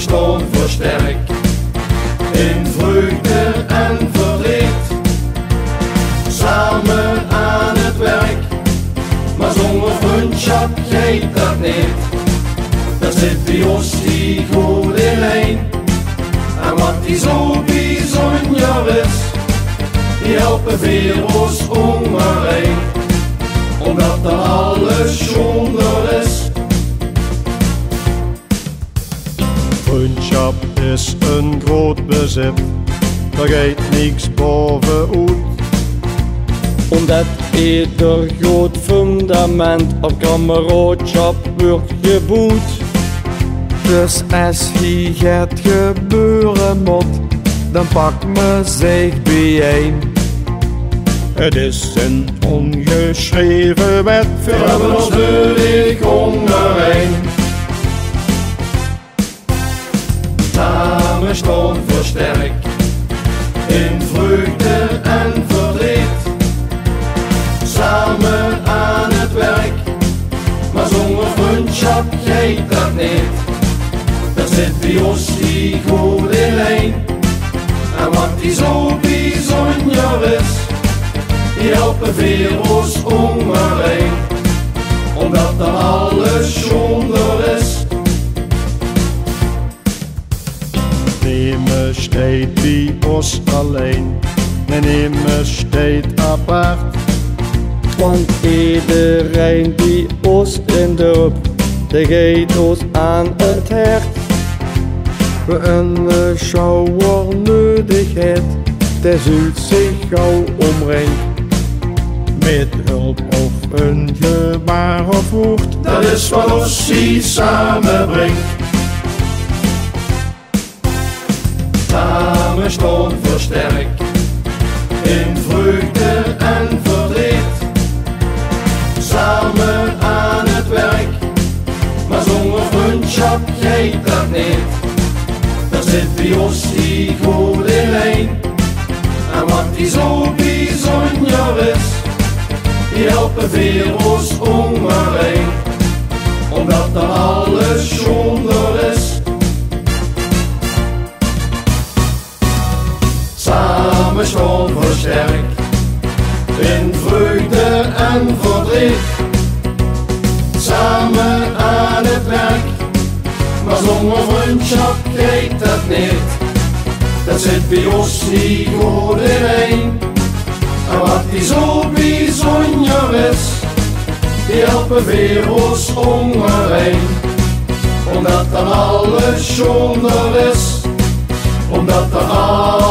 staan versterkt in vreugde en verdriet. Samen aan het werk, maar zonder vriendschap gaat dat niet. Daar zit bij ons die goede lijn. En wat die zo bijzonder is, die helpen veel ons om maar heen. Omdat er alles zonder is. Vriendschap is een groot bezit, daar gaat niks bovenuit. Omdat ieder groot fundament op kameraadschap wordt gebouwd. Dus als hier het gebeuren moet, dan pak me zich bijeen. Het is een ongeschreven wet, We hebben ons deurig onderheen. Samen staan versterkt in vreugde en verdriet. Samen aan het werk, maar zonder vriendschap gaat dat niet. Daar zit bij ons die goede lijn. En wat die zo bijzonder is, die helpen veel ons om maar heen. Omdat er alles zonder is. Niemand staat bij ons alleen, en niemand staat apart. Want iedereen die ons in de hoop, die geeft ons aan het hart. We een schouwernödigheid, der zult zich gauw omringt. Met hulp of een gebaar of woord, Dat is wat ons hier samenbrengt. Samen staan versterkt in vreugde en verdriet. Samen aan het werk, maar zonder vriendschap gaat dat niet. Daar zit bij ons die goede lijn. En wat die zo bijzonder is, die helpen veel ons om maar heen. Omdat er alles zonder is. Samen staan versterkt in vreugde en verdriet. Samen aan het werk, maar zonder vriendschap gaat dat niet. Dat zit bij ons die goede lijn. En wat die zo bijzonder is, die helpen veel ons om maar heen. Omdat er alles zonder is. Omdat er alles